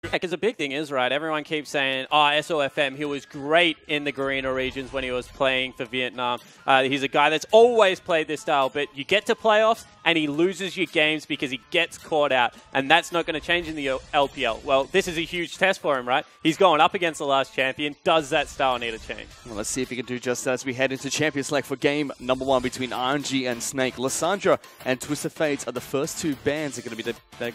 Yeah, because the big thing is, right, everyone keeps saying, oh, SOFM, he was great in the greener regions when he was playing for Vietnam. He's a guy that's always played this style, but you get to playoffs and he loses your games because he gets caught out, and that's not going to change in the LPL. Well, this is a huge test for him, right? He's going up against the last champion. Does that style need a change? Well, let's see if he can do just that as we head into Champion Select for game number 1 between RNG and Snake. Lysandra and Twisted Fates are the first 2 bans that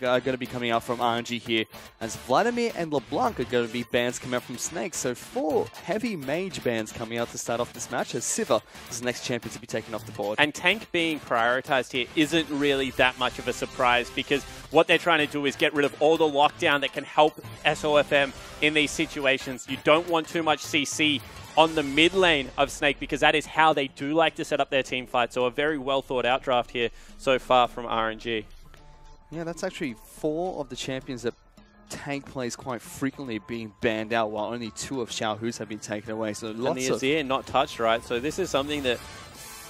are going to be coming out from RNG here, as Vladimir and LeBlanc are going to be bans coming out from Snake. So 4 heavy mage bans coming out to start off this match, as Siva is the next champion to be taken off the board. And tank being prioritized here isn't really that much of a surprise, because what they're trying to do is get rid of all the lockdown that can help SOFM in these situations. You don't want too much CC on the mid lane of Snake, because that is how they do like to set up their team fight. So a very well thought out draft here so far from RNG. Yeah, that's actually 4 of the champions that tank plays quite frequently being banned out, while only 2 of Xiaohu's have been taken away. So lots and the Azir not touched, right? So this is something that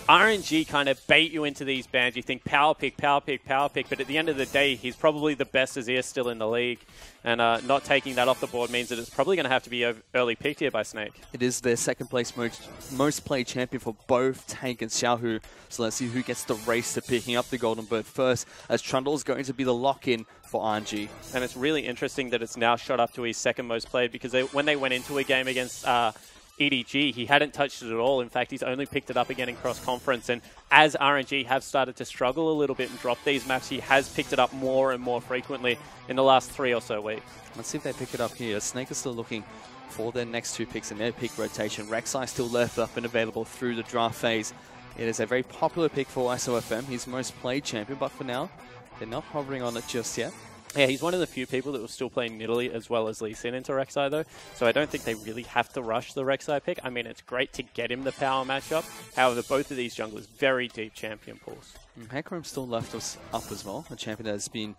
RNG kind of bait you into these bans. You think power pick, power pick, power pick, but at the end of the day, he's probably the best Azir still in the league. And not taking that off the board means that it's probably going to have to be early picked here by Snake. It is their second place most played champion for both Tank and Xiaohu. So let's see who gets the race to picking up the Golden Bird first, as Trundle is going to be the lock-in for RNG. And it's really interesting that it's now shot up to his second most played, because when they went into a game against EDG, he hadn't touched it at all. In fact, he's only picked it up again in cross-conference. And as RNG have started to struggle a little bit and drop these maps, he has picked it up more and more frequently in the last 3 or so weeks. Let's see if they pick it up here. Snake is still looking for their next 2 picks in their pick rotation. Rek'Sai still left up and available through the draft phase. It is a very popular pick for SOFM. He's most played champion, but for now, they're not hovering on it just yet. Yeah, he's one of the few people that will still play Nidalee as well as Lee Sin into Rek'Sai, though. So I don't think they really have to rush the Rek'Sai pick. I mean, it's great to get him the power matchup. However, both of these junglers, very deep champion pools. Hecarim still left us up as well, a champion that has been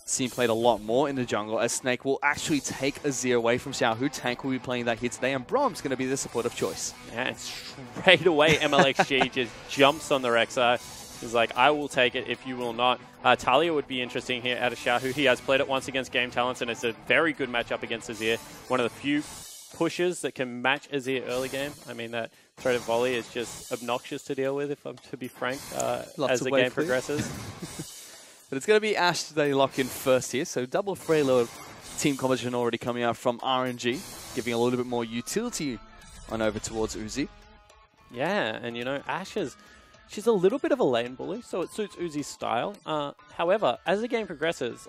seen played a lot more in the jungle, as Snake will actually take Azir away from Xiaohu. Tank will be playing that here today, and Brom's going to be the supportive choice. Yeah, and straight away MLXG just jumps on the Rek'Sai. He's like, I will take it if you will not. Talia would be interesting here out of Xiaohu. He has played it once against Game Talents, and it's a very good matchup against Azir. One of the few pushes that can match Azir early game. I mean, that threat of volley is just obnoxious to deal with, if I'm to be frank, as the game progresses. But it's going to be Ashe they lock in first here. So double Freylo team composition already coming out from RNG, giving a little bit more utility on over towards Uzi. Yeah, and you know, Ashe is... she's a little bit of a lane bully, so it suits Uzi's style. However, as the game progresses,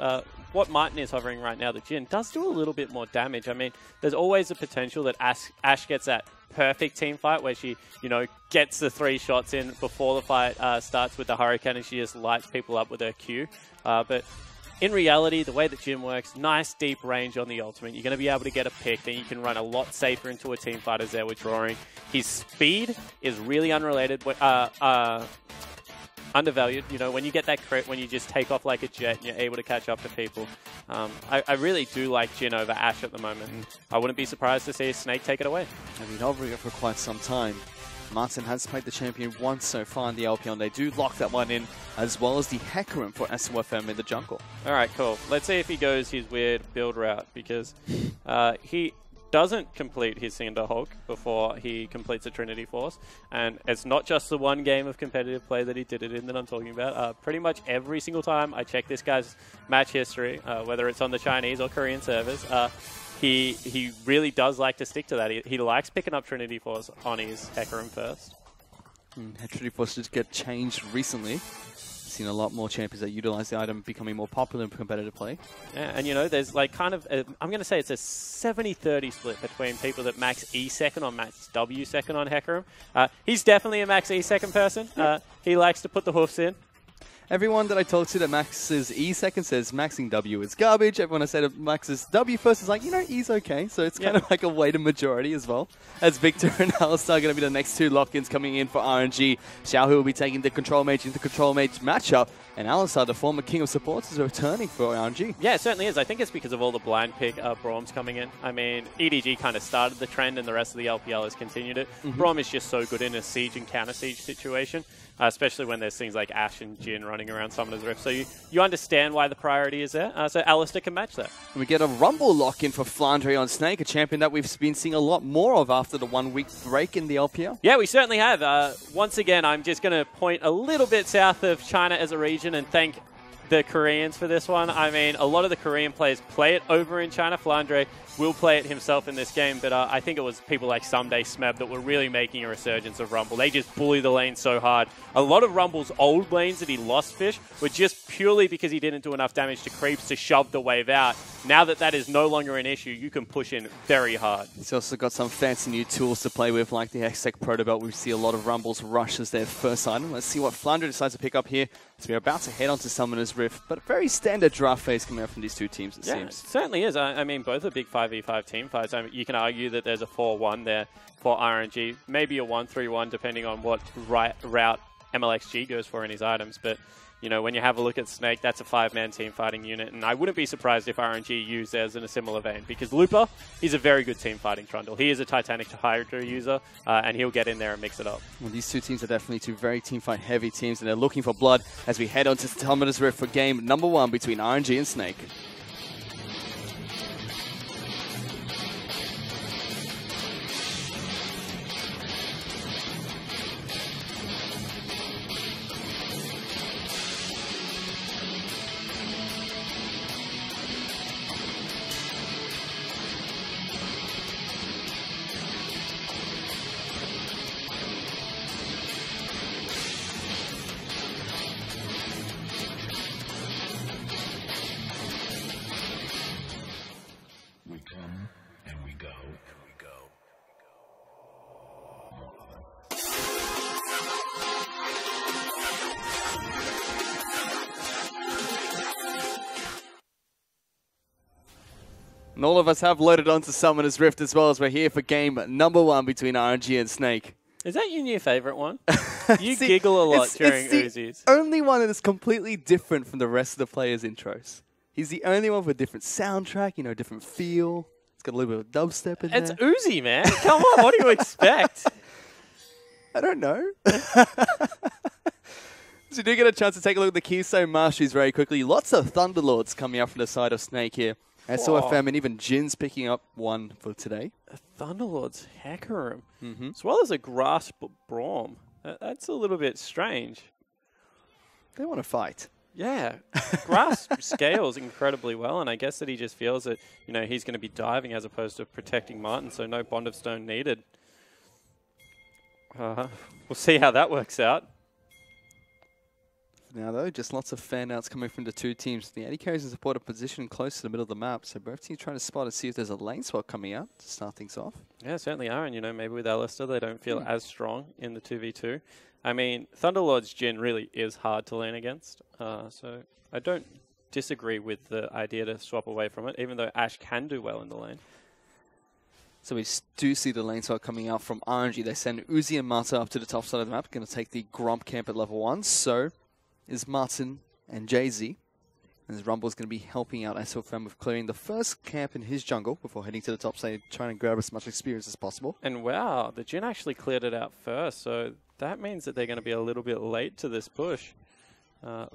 what Martin is hovering right now, the Jhin, does do a little bit more damage. I mean, there's always a potential that Ashe gets that perfect team fight where she, you know, gets the 3 shots in before the fight starts with the Hurricane, and she just lights people up with her Q. But in reality, the way that Jhin works, nice deep range on the ultimate. You're going to be able to get a pick, then you can run a lot safer into a team fight as they're withdrawing. His speed is really underrated, undervalued. You know, when you get that crit, when you just take off like a jet and you're able to catch up to people. I really do like Jhin over Ashe at the moment, and I wouldn't be surprised to see Snake take it away. I've been hovering it for quite some time. Martin has played the champion once so far in the LPL, and they do lock that one in, as well as the Hecarim for SOFM in the jungle. All right, cool. Let's see if he goes his weird build route, because he doesn't complete his Cinder Hulk before he completes a Trinity Force. And it's not just the one game of competitive play that he did it in that I'm talking about. Pretty much every single time I check this guy's match history, whether it's on the Chinese or Korean servers, he really does like to stick to that. He likes picking up Trinity Force on his Hecarim first. Trinity Force did get changed recently. Seen a lot more champions that utilize the item becoming more popular in competitive play. Yeah, and you know, there's like kind of, I'm going to say it's a 70-30 split between people that max E second or max W second on Hecarim. He's definitely a max E second person. He likes to put the hoofs in. Everyone that I talk to that maxes E second says maxing W is garbage. Everyone I say that maxes W first is like, you know, E's okay. So it's kind of like a weighted majority as well. As Victor and Alistar are going to be the next 2 lock-ins coming in for RNG. Xiaohu will be taking the Control Mage into Control Mage matchup. And Alistar, the former King of Supports, is returning for RNG. Yeah, it certainly is. I think it's because of all the blind pick Braum's coming in. I mean, EDG kind of started the trend and the rest of the LPL has continued it. Braum is just so good in a siege and counter siege situation. especially when there's things like Ashe and Jhin running around Summoner's Rift. So you understand why the priority is there. So Alistair can match that. We get a Rumble lock-in for Flandre on Snake, a champion that we've been seeing a lot more of after the 1-week break in the LPL. Yeah, we certainly have. Once again, I'm just going to point a little bit south of China as a region and thank the Koreans for this one. I mean, a lot of the Korean players play it over in China. Flandre will play it himself in this game, but I think it was people like Someday Smeb that were really making a resurgence of Rumble. They just bully the lane so hard. A lot of Rumble's old lanes that he lost fish were just purely because he didn't do enough damage to creeps to shove the wave out. Now that that is no longer an issue, you can push in very hard. He's also got some fancy new tools to play with, like the Hextech Protobelt. We see a lot of Rumble's rush as their first item. Let's see what Flandre decides to pick up here. So we're about to head on to Summoner's Rift, but a very standard draft phase coming out from these two teams, it seems. It certainly is. I mean, both are big 5v5 team fights. I mean, you can argue that there's a 4-1 there for RNG, maybe a 1-3-1 depending on what route MLXG goes for in his items, but you know, when you have a look at Snake, that's a 5-man team fighting unit, and I wouldn't be surprised if RNG used theirs in a similar vein, because Looper, he's a very good team fighting Trundle. He is a Titanic to Hydra user, and he'll get in there and mix it up. Well, these two teams are definitely two very team fight heavy teams, and they're looking for blood as we head on to Summoner's Rift for game number 1 between RNG and Snake. And all of us have loaded onto Summoner's Rift as well, as we're here for game number 1 between RNG and Snake. Is that your new favourite one? You giggle a lot during Uzi's. Only one that is completely different from the rest of the players' intros. He's the only one with a different soundtrack, you know, different feel. It's got a little bit of dubstep in there. It's Uzi, man. Come on, what do you expect? I don't know. So you do get a chance to take a look at the Keystone Masteries very quickly. Lots of Thunderlords coming up from the side of Snake here. SOFM and even Jin's picking up one for today. A Thunderlord's Hecarim, as well as a Grasp Braum. That's a little bit strange. They want to fight. Yeah, Grasp scales incredibly well, and I guess that he just feels that, you know, he's going to be diving as opposed to protecting Martin, so no Bond of Stone needed. We'll see how that works out. Now, though, just lots of fan outs coming from the two teams. The AD carries in support a position close to the middle of the map, so both teams trying to spot and see if there's a lane swap coming out to start things off. Yeah, certainly are, and you know, maybe with Alistair they don't feel as strong in the 2v2. I mean, Thunderlord's Jhin really is hard to lane against, so I don't disagree with the idea to swap away from it, even though Ashe can do well in the lane. So we do see the lane swap coming out from RNG. They send Uzi and Marta up to the top side of the map, going to take the Gromp camp at level 1, so is Martin and Jay-Z. And Rumble's going to be helping out SOFM with clearing the first camp in his jungle before heading to the top side, trying to grab as much experience as possible. And wow, the Jhin actually cleared it out first, so that means that they're going to be a little bit late to this push.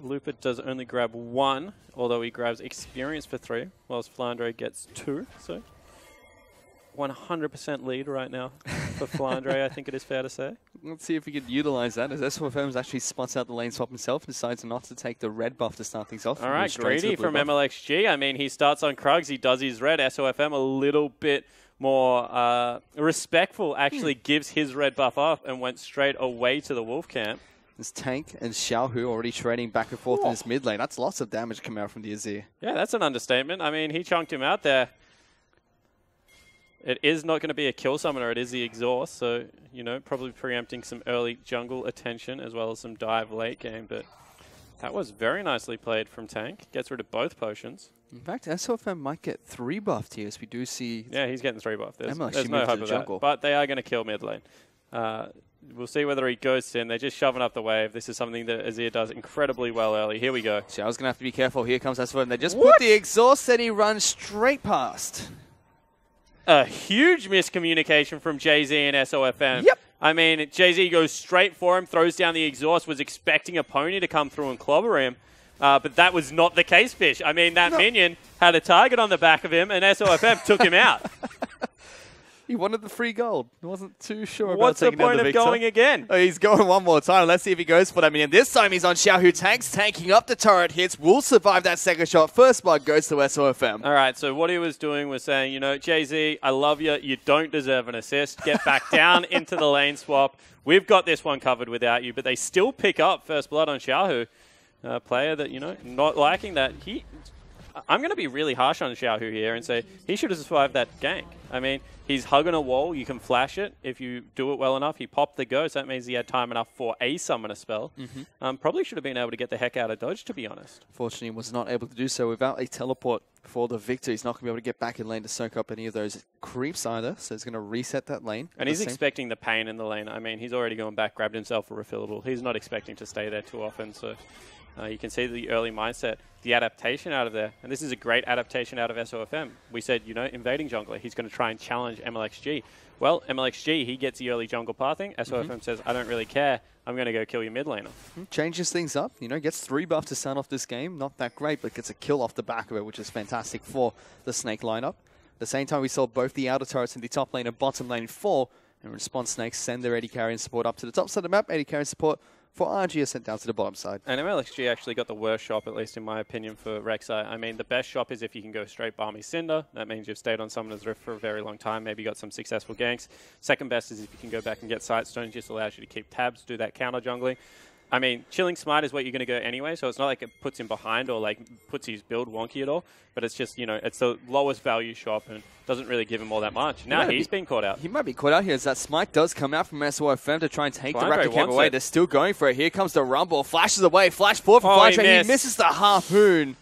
Looper does only grab 1, although he grabs experience for 3, whilst Flandre gets 2, so 100% lead right now for Flandre, I think it is fair to say. Let's see if we could utilize that, as SOFM actually spots out the lane swap himself and decides not to take the red buff to start things off. All right, greedy from MLXG. I mean, he starts on Krugs, he does his red. SOFM a little bit more respectful, actually gives his red buff off and went straight away to the Wolf camp. There's Tank and Xiaohu already trading back and forth in this mid lane. That's lots of damage coming out from the Azir. Yeah, that's an understatement. I mean, he chunked him out there. It is not going to be a kill summoner, it is the exhaust, so, you know, probably preempting some early jungle attention as well as some dive late game, but that was very nicely played from Tank. Gets rid of both potions. In fact, SOFM might get 3 buffed here, as we do see... Yeah, he's getting 3 buffed. There's no hope of that, but they are going to kill mid lane. We'll see whether he goes in. They're just shoving up the wave. This is something that Azir does incredibly well early. Here we go. Xiao's going to have to be careful. Here comes SOFM. They just put the exhaust and he runs straight past. A huge miscommunication from Jay-Z and SOFM. Yep. I mean, Jay-Z goes straight for him, throws down the exhaust, was expecting a pony to come through and clobber him. But that was not the case, Fish. I mean, that minion had a target on the back of him, and SOFM took him out. He wanted the free gold. He wasn't too sure What's about taking down the point of going again? Oh, he's going one more time. Let's see if he goes for that minion. This time he's on Xiaohu tanks, tanking up the turret hits. Will survive that second shot. First blood goes to SOFM. All right, so what he was doing was saying, you know, Jay-Z, I love you. You don't deserve an assist. Get back down into the lane swap. We've got this one covered without you. But they still pick up first blood on Xiaohu. A player that, you know, not liking that. I'm going to be really harsh on Xiaohu here and say he should have survived that gank. I mean, he's hugging a wall. You can flash it if you do it well enough. He popped the ghost. That means he had time enough for a summon a spell. Probably should have been able to get the heck out of dodge, to be honest. Fortunately, was not able to do so without a teleport for the victor. He's not going to be able to get back in lane to soak up any of those creeps either. So he's going to reset that lane. And he's expecting the pain in the lane. I mean, he's already gone back, grabbed himself a refillable. He's not expecting to stay there too often. So you can see the early mindset, the adaptation out of there. And this is a great adaptation out of SOFM. We said, you know, invading jungler. He's going to try and challenge MLXG. Well, MLXG, he gets the early jungle pathing. SOFM says, I don't really care. I'm going to go kill your mid laner. Changes things up. You know, gets 3 buff to start off this game. Not that great, but gets a kill off the back of it, which is fantastic for the Snake lineup. At the same time, we saw both the outer turrets in the top lane and bottom lane fall. In response, Snakes send their AD carry and support up to the top side of the map. AD carry and support for RG is sent down to the bottom side. And MLXG actually got the worst shop, at least in my opinion, for Rek'Sai. I mean, the best shop is if you can go straight Balmy Cinder. That means you've stayed on Summoner's Rift for a very long time, maybe got some successful ganks. Second best is if you can go back and get Sightstone, just allows you to keep tabs, do that counter jungling. I mean, Chilling Smite is what you're going to go anyway, so it's not like it puts him behind or like puts his build wonky at all, but it's just, you know, it's the lowest value shop and doesn't really give him all that much. Now he's been caught out. He might be caught out here as that Smite does come out from SOFM to try and take the Flandre Raptor Cave away. They're still going for it. Here comes the Rumble. Flashes away. Flash forward from Flandre. He misses the harpoon.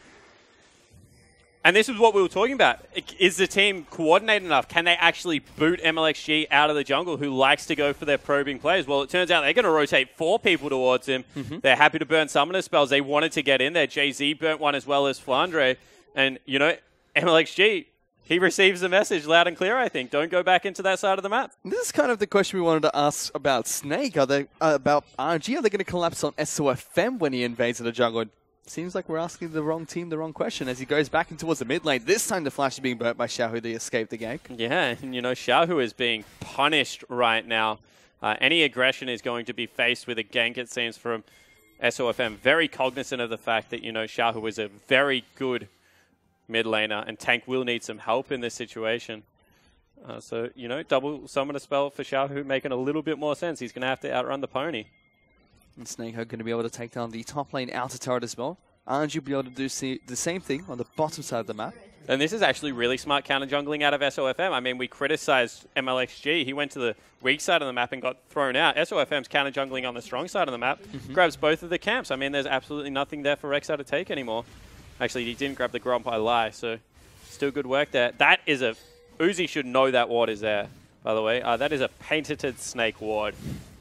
And this is what we were talking about. Is the team coordinated enough? Can they actually boot MLXG out of the jungle who likes to go for their probing plays? Well, it turns out they're going to rotate 4 people towards him. They're happy to burn summoner spells. They wanted to get in there. Jay-Z burnt one as well as Flandre. And, you know, MLXG, he receives the message loud and clear, I think. Don't go back into that side of the map. This is kind of the question we wanted to ask about Snake. Are they about RG? Are they going to collapse on SOFM when he invades the jungle? Seems like we're asking the wrong team the wrong question as he goes back in towards the mid lane. This time the flash is being burnt by Xiaohu to escape the gank. Yeah, and you know, Xiaohu is being punished right now. Any aggression is going to be faced with a gank, it seems, from SOFM. Very cognizant of the fact that, you know, Xiaohu is a very good mid laner and Tank will need some help in this situation. So, you know, double summon a spell for Xiaohu making a little bit more sense. He's going to have to outrun the pony. And Snake are going to be able to take down the top lane outer turret as well. RNG will be able to do the same thing on the bottom side of the map. And this is actually really smart counter jungling out of SOFM. I mean, we criticized MLXG. He went to the weak side of the map and got thrown out. SOFM's counter jungling on the strong side of the map grabs both of the camps. I mean, there's absolutely nothing there for Rek'Sai to take anymore. Actually, he didn't grab the Gromp, I lie, so still good work there. That is a... Uzi should know that ward is there, by the way. That is a patented Snake ward.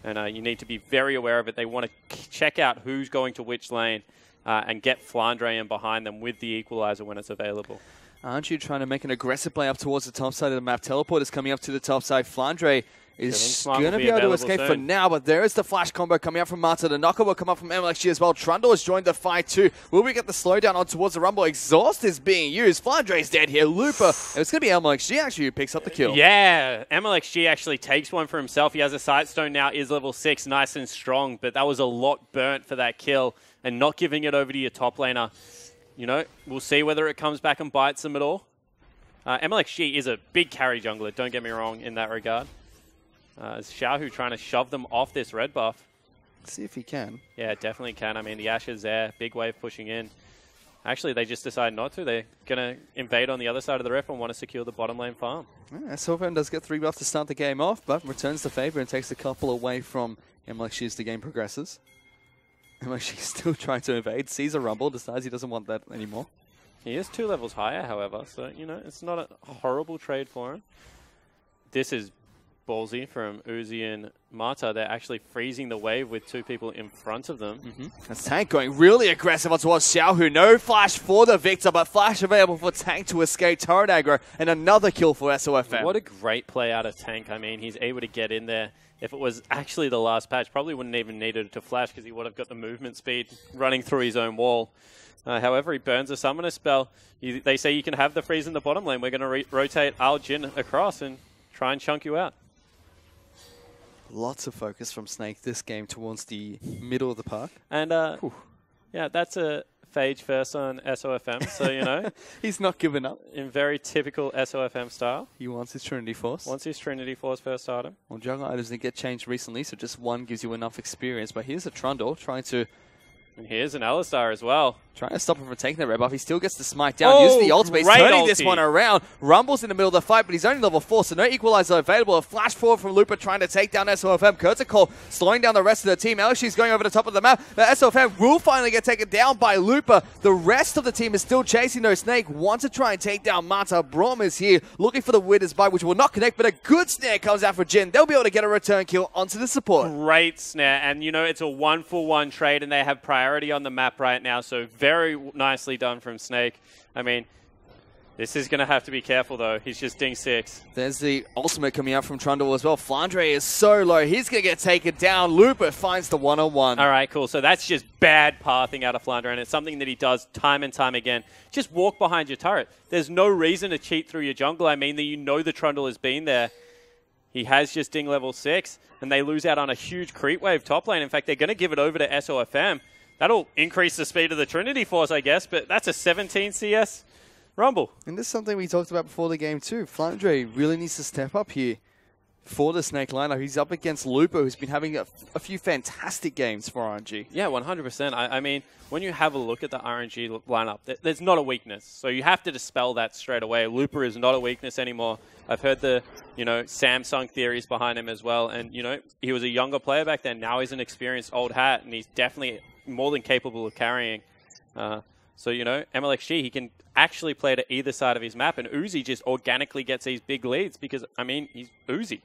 And you need to be very aware of it. They want to check out who's going to which lane and get Flandre in behind them with the equalizer when it's available. Aren't you trying to make an aggressive play up towards the top side of the map? Teleport is coming up to the top side. Flandre is going to be able to escape for now, but there is the flash combo coming out from Marta. The knocker will come up from MLXG as well. Trundle has joined the fight too. Will we get the slowdown on towards the Rumble? Exhaust is being used. Flandre is dead here. Looper. And it's going to be MLXG actually who picks up the kill. Yeah, MLXG actually takes one for himself. He has a Sightstone now, is level 6, nice and strong, but that was a lot burnt for that kill and not giving it over to your top laner. You know, we'll see whether it comes back and bites them at all. MLXG is a big carry jungler, don't get me wrong in that regard. Xiaohu trying to shove them off this red buff. Let's see if he can. Yeah, definitely can. I mean, the Ashe is there. Big wave pushing in. Actually, they just decide not to. They're going to invade on the other side of the ref and want to secure the bottom lane farm. Yeah, SOFM does get 3 buffs to start the game off, but returns the favor and takes a couple away from MLXG as the game progresses. MLXG still trying to invade. Sees a Rumble. Decides he doesn't want that anymore. He is 2 levels higher, however. So, you know, it's not a horrible trade for him. This is ballsy from Uzi and Mata. They're actually freezing the wave with 2 people in front of them. That's Tank going really aggressive on towards Xiaohu. No flash for the Victor, but flash available for Tank to escape turret aggro, and another kill for SOFM. What a great play out of Tank. I mean, he's able to get in there. If it was actually the last patch, probably wouldn't even needed to flash because he would have got the movement speed running through his own wall. However, he burns a summoner spell. They say you can have the freeze in the bottom lane. We're going to rotate Al Jin across and try and chunk you out. Lots of focus from Snake this game towards the middle of the park. And, yeah, that's a Phage first on SOFM, so, you know. He's not giving up. In very typical SOFM style. He wants his Trinity Force. Wants his Trinity Force first item. Well, jungle items didn't get changed recently, so just one gives you enough experience. But here's a Trundle trying to... And here's an Alistar as well. Trying to stop him from taking the red buff. He still gets the smite down. Uses the ultimate. He's turning this one around. Rumble's in the middle of the fight, but he's only level 4, so no equalizer available. A flash forward from Looper trying to take down SOFM. Kurtikal slowing down the rest of the team. LSG's going over the top of the map. But SOFM will finally get taken down by Looper. The rest of the team is still chasing though. Snake wants to try and take down Mata. Brom is here looking for the Wither's Bite, which will not connect, but a good snare comes out for Jin. They'll be able to get a return kill onto the support. Great snare, and you know, it's a 1-for-1 trade, and they have priority on the map right now, so very nicely done from Snake. I mean, this is going to have to be careful, though. He's just ding 6. There's the ultimate coming out from Trundle as well. Flandre is so low. He's going to get taken down. Looper finds the one-on-one. All right, cool. So that's just bad pathing out of Flandre, and it's something that he does time and time again. Just walk behind your turret. There's no reason to cheat through your jungle. I mean, that you know the Trundle has been there. He has just ding level 6, and they lose out on a huge creep wave top lane. In fact, they're going to give it over to SOFM. That'll increase the speed of the Trinity Force, I guess, but that's a 17 CS Rumble. And this is something we talked about before the game too. Flandre really needs to step up here for the Snake lineup. He's up against Lupo, who's been having a few fantastic games for RNG. Yeah, 100%. I mean, when you have a look at the RNG lineup, there's not a weakness. So you have to dispel that straight away. Looper is not a weakness anymore. I've heard the, you know, Samsung theories behind him as well. And, you know, he was a younger player back then. Now he's an experienced old hat, and he's definitely more than capable of carrying. So, you know, MLXG, he can actually play to either side of his map, and Uzi just organically gets these big leads because, I mean, he's Uzi.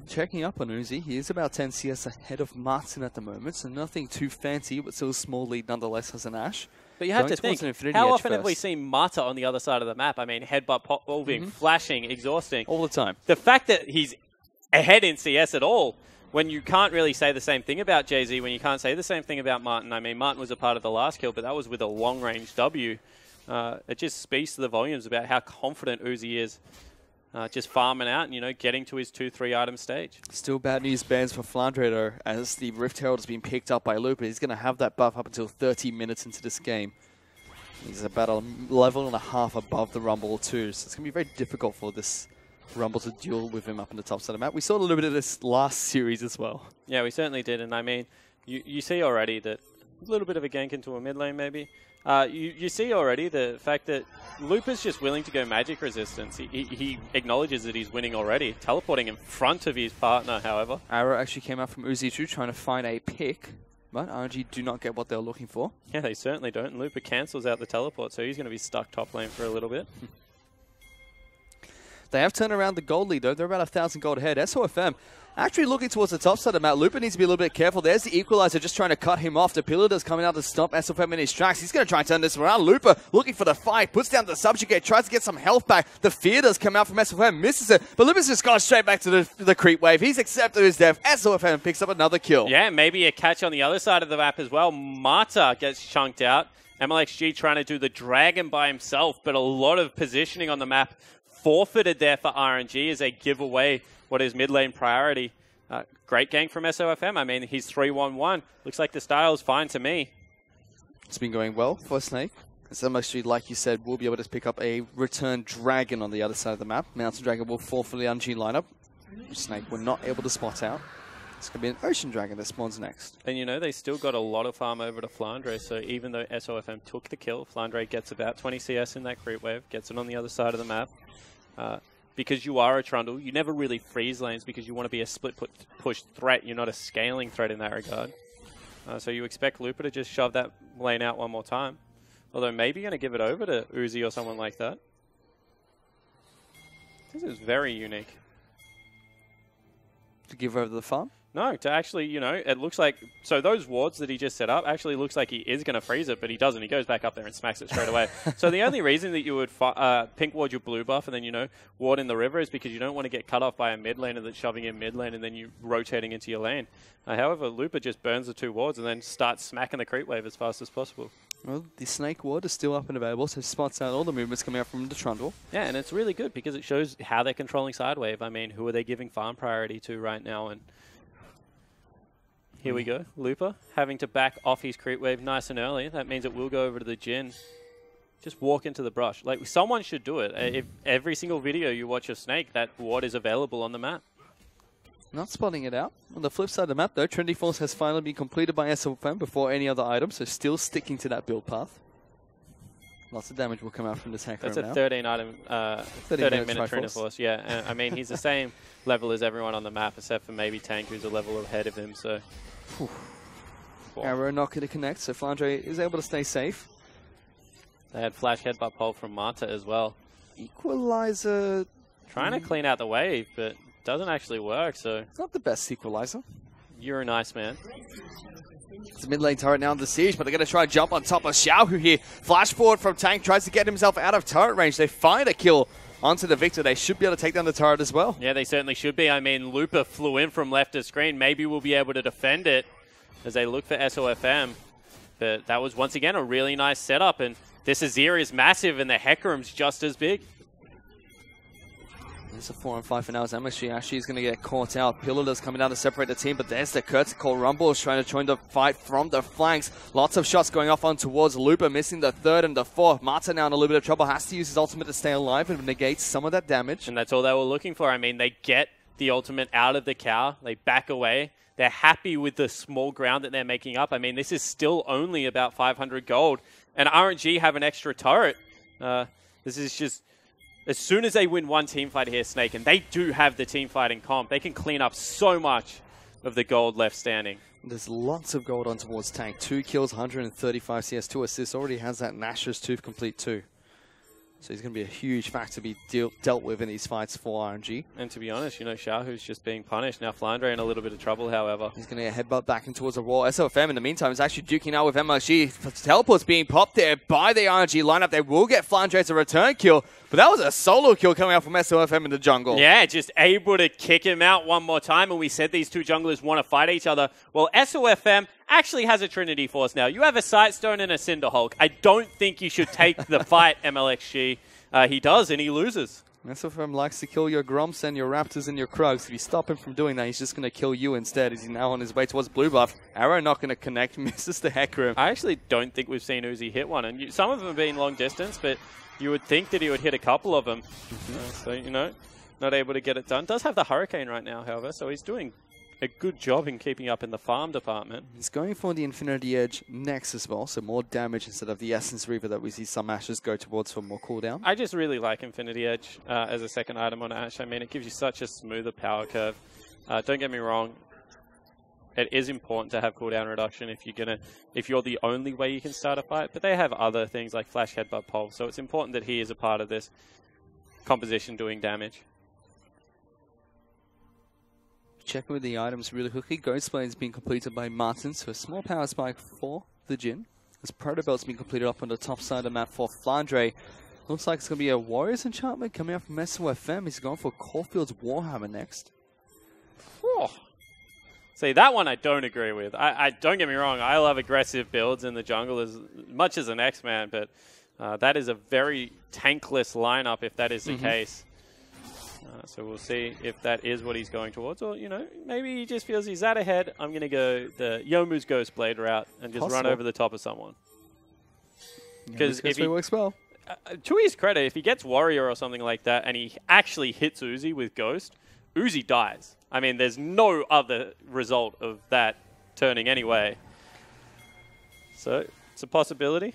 Checking up on Uzi, he is about 10 CS ahead of Martin at the moment, so nothing too fancy, but still a small lead nonetheless as an Ashe. But you have to think, how often have we seen Mata on the other side of the map? I mean, headbutt, pop, all flashing, exhausting. All the time. The fact that he's ahead in CS at all, when you can't really say the same thing about Jay-Z, when you can't say the same thing about Martin. I mean, Martin was a part of the last kill, but that was with a long-range W. It just speaks to the volumes about how confident Uzi is. Just farming out and, you know, getting to his 2-3 item stage. Still bad news bears for Flandre, though, as the Rift Herald has been picked up by Looper. He's going to have that buff up until 30 minutes into this game. He's about a level and a half above the Rumble, too, so it's going to be very difficult for this Rumble to duel with him up in the top side of the map. We saw a little bit of this last series as well. Yeah, we certainly did, and I mean, you see already that a little bit of a gank into a mid lane, maybe. You see already the fact that Looper's just willing to go magic resistance. He acknowledges that he's winning already, teleporting in front of his partner, however. Arrow actually came out from Uzi too, trying to find a pick, but RNG do not get what they're looking for. Yeah, they certainly don't. And Looper cancels out the teleport, so he's going to be stuck top lane for a little bit. They have turned around the gold lead, though. They're about 1,000 gold ahead. SOFM actually looking towards the top side of the map. Looper needs to be a little bit careful. There's the equalizer just trying to cut him off. The Pillager's coming out to stop SOFM in his tracks. He's going to try and turn this around. Looper looking for the fight. Puts down the subjugate. Tries to get some health back. The fear does come out from SOFM. Misses it. But Looper's just gone straight back to the creep wave. He's accepted his death. SOFM picks up another kill. Yeah, maybe a catch on the other side of the map as well. Mata gets chunked out. MLXG trying to do the dragon by himself, but a lot of positioning on the map forfeited there for RNG as they give away what is mid lane priority. Great gank from SOFM. I mean, he's 3-1-1. Looks like the style's fine to me. It's been going well for Snake. MLXG, like you said, will be able to pick up a return dragon on the other side of the map. Mountain Dragon will fall for the RNG lineup. Snake were not able to spot out. It's going to be an Ocean Dragon that spawns next. And you know, they still got a lot of farm over to Flandre, so even though SOFM took the kill, Flandre gets about 20 CS in that creep wave, gets it on the other side of the map. Because you are a Trundle, you never really freeze lanes because you want to be a split push threat. You're not a scaling threat in that regard. So you expect Looper to just shove that lane out one more time. Although maybe going to give it over to Uzi or someone like that. This is very unique. give over the farm? No, to actually, you know, it looks like... So those wards that he just set up actually looks like he is going to freeze it, but he doesn't. He goes back up there and smacks it straight away. So the only reason that you would pink ward your blue buff and then, you know, ward in the river is because you don't want to get cut off by a mid laner that's shoving in mid lane and then you rotating into your lane. However, Looper just burns the 2 wards and then starts smacking the creep wave as fast as possible. Well, the Snake ward is still up and available, so spots out all the movements coming out from the Trundle. Yeah, and it's really good because it shows how they're controlling Sidewave. I mean, who are they giving farm priority to right now? And here we go. Looper having to back off his creep wave nice and early. That means it will go over to the Jhin. Just walk into the brush. Like, someone should do it. If every single video you watch of Snake, that ward is available on the map. Not spotting it out. On the flip side of the map, though, Trinity Force has finally been completed by SLFM before any other items, so still sticking to that build path. Lots of damage will come out from this hacker now. That's a 13-minute Trinity Force. Yeah, I mean, he's the same level as everyone on the map, except for maybe Tank, who's a level ahead of him, so... Arrow not going to connect, so Flandre is able to stay safe. They had flash headbutt pole from Marta as well. Equalizer... Trying to clean out the wave, but doesn't actually work, so... It's not the best equalizer. You're a nice man. It's a mid lane turret now under siege, but they're going to try and jump on top of Xiaohu here. Flash forward from Tank, tries to get himself out of turret range. They find a kill onto the Victor. They should be able to take down the turret as well. Yeah, they certainly should be. I mean, Looper flew in from left of screen. Maybe we'll be able to defend it as they look for SOFM. But that was, once again, a really nice setup. And this Azir is massive, and the Hecarim's just as big. It's a 4-on-5 for now as MSG actually is going to get caught out. Pillager's coming down to separate the team, but there's the courtesy call. Rumble is trying to join the fight from the flanks. Lots of shots going off on towards Looper, missing the 3rd and the 4th. Marta now in a little bit of trouble, has to use his ultimate to stay alive and negate some of that damage. And that's all they were looking for. I mean, they get the ultimate out of the cow. They back away. They're happy with the small ground that they're making up. I mean, this is still only about 500 gold. And RNG have an extra turret. This is just... As soon as they win one team fight here, Snake, and they do have the team fighting comp, they can clean up so much of the gold left standing. There's lots of gold on towards Tank. 2 kills, 135 CS, 2 assists. Already has that Nashor's Tooth complete too. So he's going to be a huge factor to be dealt with in these fights for RNG. And to be honest, you know, Xiaohu's just being punished. Now Flandre in a little bit of trouble, however. He's going to get headbutt back in towards the wall. SOFM in the meantime is actually duking out with MSG. Teleport's being popped there by the RNG lineup. They will get Flandre to return kill. But that was a solo kill coming out from SOFM in the jungle. Yeah, just able to kick him out one more time. And we said these two junglers want to fight each other. Well, SOFM actually has a Trinity Force now. You have a Sightstone and a Cinderhulk. I don't think you should take the fight, MLXG. He does, and he loses. SOFM likes to kill your Gromps and your Raptors and your Krugs. If you stop him from doing that, he's just going to kill you instead. He's now on his way towards blue buff. Arrow not going to connect, misses the Hecarim. I actually don't think we've seen Uzi hit one. And some of them have been long distance, but you would think that he would hit a couple of them. So, you know, not able to get it done. Does have the Hurricane right now, however, so he's doing a good job in keeping up in the farm department. He's going for the Infinity Edge next as well, so more damage instead of the Essence Reaver that we see some Ashes go towards for more cooldown. I just really like Infinity Edge as a second item on Ashe. I mean, it gives you such a smoother power curve. Don't get me wrong, it is important to have cooldown reduction if you're the only way you can start a fight, but they have other things like Flash Headbutt Pulse, so it's important that he is a part of this composition doing damage. Checking with the items really quickly. Ghostblade has been completed by Martin, so a small power spike for the Jhin. As Protobelt's been completed up on the top side of the map for Flandre. Looks like it's going to be a Warriors enchantment coming out from SOFM. He's going for Caulfield's Warhammer next. Oh. See, that one I don't agree with. I don't get me wrong, I love aggressive builds in the jungle as much as an X-Man, but that is a very tankless lineup if that is the case. So we'll see if that is what he's going towards. Or, you know, maybe he just feels he's that ahead. I'm going to go the Yomu's Ghostblade route and just run over the top of someone. Because if he works well. To his credit, if he gets Warrior or something like that and he actually hits Uzi with Ghost, Uzi dies. I mean, there's no other result of that turning anyway. So it's a possibility.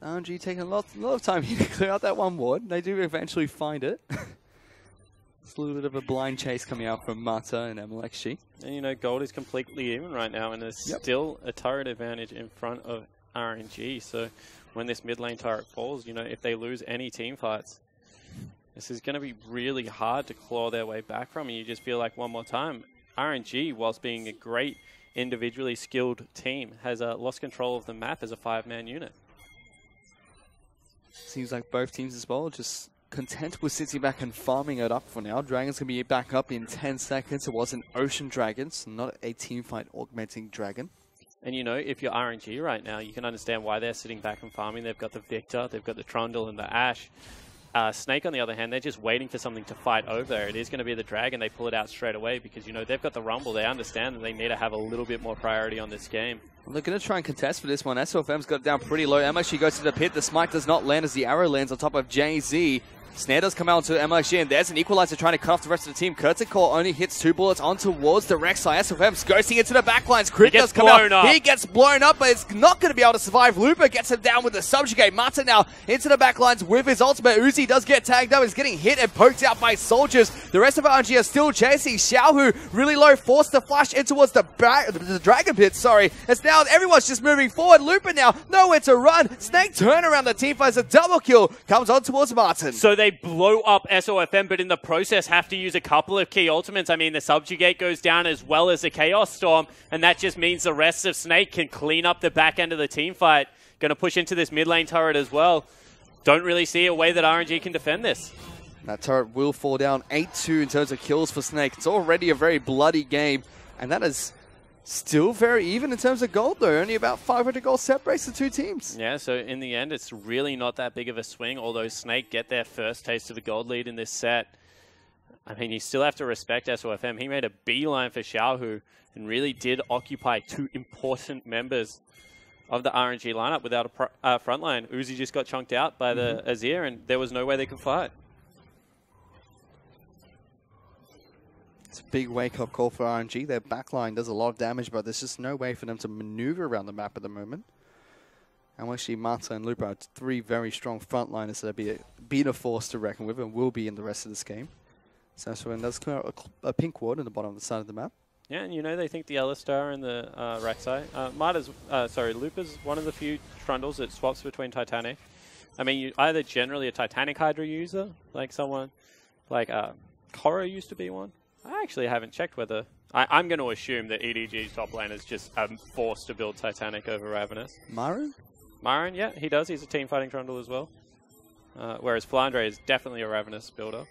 RNG taking a lot of time here to clear out that one ward. They do eventually find it. It's a little bit of a blind chase coming out from Marta and MLXG. And, you know, gold is completely even right now, and there's still a turret advantage in front of RNG. So when this mid lane turret falls, you know, if they lose any team fights, This is going to be really hard to claw their way back from, and you just feel like one more time, RNG, whilst being a great individually skilled team, has lost control of the map as a 5-man unit. Seems like both teams as well just content with sitting back and farming it up for now. Dragon's going to be back up in 10 seconds. It was an Ocean Dragon, so not a teamfight augmenting Dragon. And you know, if you're RNG right now, you can understand why they're sitting back and farming. They've got the Victor, they've got the Trundle and the Ashe. Snake, on the other hand, they're just waiting for something to fight over. It is going to be the Dragon. They pull it out straight away because, you know, they've got the Rumble. They understand that they need to have a little bit more priority on this game. Well, they're going to try and contest for this one. SOFM's got it down pretty low. MXG goes to the pit. The smite does not land as the arrow lands on top of JZ. Snare does come out to MXG, and there's an equalizer trying to cut off the rest of the team. Curtain Core only hits 2 bullets on towards the Rek'Sai. SFM's ghosting into the backlines. Crit does come out. He gets blown up, but it's not going to be able to survive. Looper gets him down with the Subjugate. Martin now into the backlines with his ultimate. Uzi does get tagged up. He's getting hit and poked out by soldiers. The rest of RNG are still chasing. Xiaohu really low, forced to flash in towards the Dragon Pit, As now everyone's just moving forward. Looper now nowhere to run. Snake turn around the team fights. A double kill comes on towards Martin. So they blow up SOFM, but in the process have to use a couple of key ultimates. I mean, the Subjugate goes down as well as the Chaos Storm, and that just means the rest of Snake can clean up the back end of the team fight. Going to push into this mid lane turret as well. Don't really see a way that RNG can defend this. That turret will fall down 8-2 in terms of kills for Snake. It's already a very bloody game, and that is still very even in terms of gold, though. Only about 500 gold separates the two teams. Yeah, so in the end, it's really not that big of a swing, although Snake get their first taste of a gold lead in this set. I mean, you still have to respect SOFM. He made a beeline for Xiaohu and really did occupy 2 important members of the RNG lineup without a front line. Uzi just got chunked out by the Azir, and there was no way they could fight. It's a big wake-up call for RNG. Their backline does a lot of damage, but there's just no way for them to maneuver around the map at the moment. And actually, Marta and Lupa are 3 very strong frontliners that have been a force to reckon with and will be in the rest of this game. So there's a pink ward in the bottom of the side of the map. Yeah, and you know, they think the Alistar and the Rek'Sai. Lupa's one of the few Trundles that swaps between Titanic. I mean, you either generally a Titanic Hydra user, like someone like Korra used to be one. I actually haven't checked whether... I'm going to assume that EDG's top lane is just forced to build Titanic over Ravenous. Marin? Marin, yeah, he does. He's a team fighting Trundle as well. Whereas Flandre is definitely a Ravenous builder.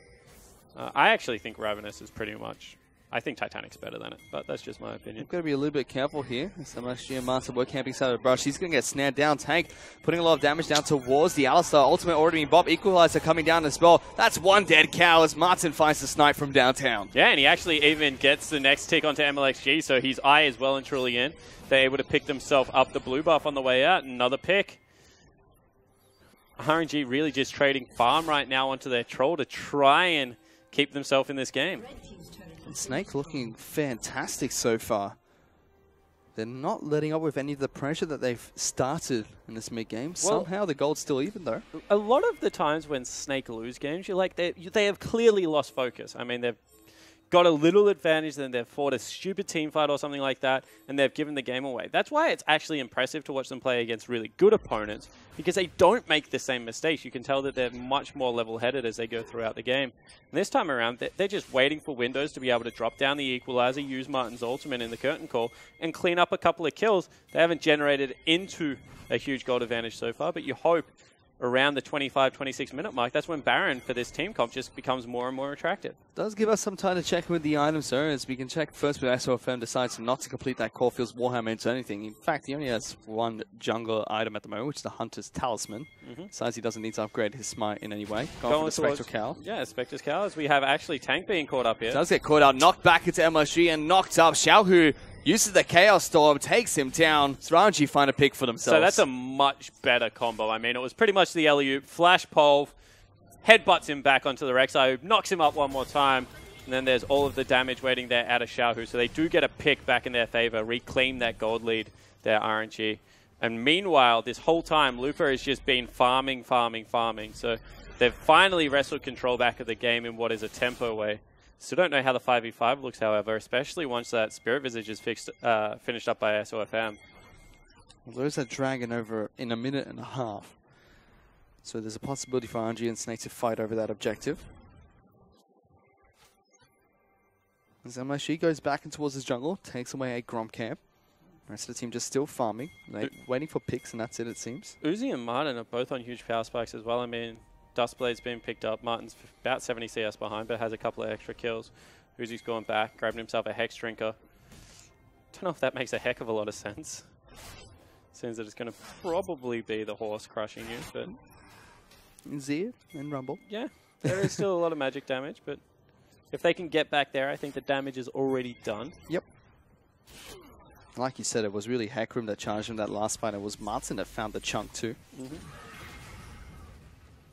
I actually think Ravenous is pretty much... I think Titanic's better than it, but that's just my opinion. We've got to be a little bit careful here. So much and Marta were camping side of the brush. He's going to get snared down. Tank putting a lot of damage down towards the Alistar. Ultimate already being bopped. Equalizer coming down as well. That's one dead cow as Martin finds the snipe from downtown. Yeah, and he actually even gets the next tick onto MLXG, so his eye is well and truly in. They're able to pick themselves up the blue buff on the way out. Another pick. RNG really just trading farm right now onto their troll to try and keep themselves in this game. And Snake looking fantastic so far. They're not letting up with any of the pressure that they've started in this mid-game. Well, somehow the gold's still even, though. A lot of the times when Snake lose games, you're like, they have clearly lost focus. I mean, they've got a little advantage, then they've fought a stupid team fight or something like that, and they've given the game away. That's why it's actually impressive to watch them play against really good opponents, because they don't make the same mistakes. You can tell that they're much more level-headed as they go throughout the game. And this time around, they're just waiting for windows to be able to drop down the equalizer, use Martin's ultimate in the curtain call, and clean up a couple of kills. They haven't generated into a huge gold advantage so far, but you hope around the 25, 26-minute mark, that's when Baron for this team comp just becomes more and more attractive. Does give us some time to check with the items, though, as we can check first with SOFM decides not to complete that Caulfield's Warhammer into anything. In fact, he only has one jungle item at the moment, which is the Hunter's Talisman. Besides, he doesn't need to upgrade his smite in any way. Going for the Spectral Cowl. Yeah, Spectre's Cowl, as we have actually Tank being caught up here. Does get caught out, knocked back into MSG and knocked up. Xiaohu uses the Chaos Storm, takes him down. RNG find a pick for themselves. So that's a much better combo. I mean, it was pretty much the alley-oop, flash pole, headbutts him back onto the Rek'Sai, knocks him up one more time, and then there's all of the damage waiting there out of Xiaohu. So they do get a pick back in their favor, reclaim that gold lead, their RNG. And meanwhile, this whole time, Lupa has just been farming. So they've finally wrestled control back of the game in what is a tempo way. Still don't know how the 5v5 looks, however, especially once that Spirit Visage is finished up by SOFM. We'll lose that Dragon over in a minute and a half. So there's a possibility for RNG and Snake to fight over that objective. As MSG goes back and towards his jungle, takes away a Grom camp. The rest of the team just still farming, waiting for picks, and that's it seems. Uzi and Martin are both on huge power spikes as well. I mean, Dustblade's been picked up. Martin's about 70 CS behind, but has a couple of extra kills. Uzi's gone back, grabbing himself a Hex Drinker. Don't know if that makes a heck of a lot of sense. Seems that it's going to probably be the horse crushing you, but... Zir and Rumble. Yeah, there is still a lot of magic damage, but if they can get back there, I think the damage is already done. Yep. Like you said, it was really Heckroom that charged him that last fight. It was Martin that found the chunk too. You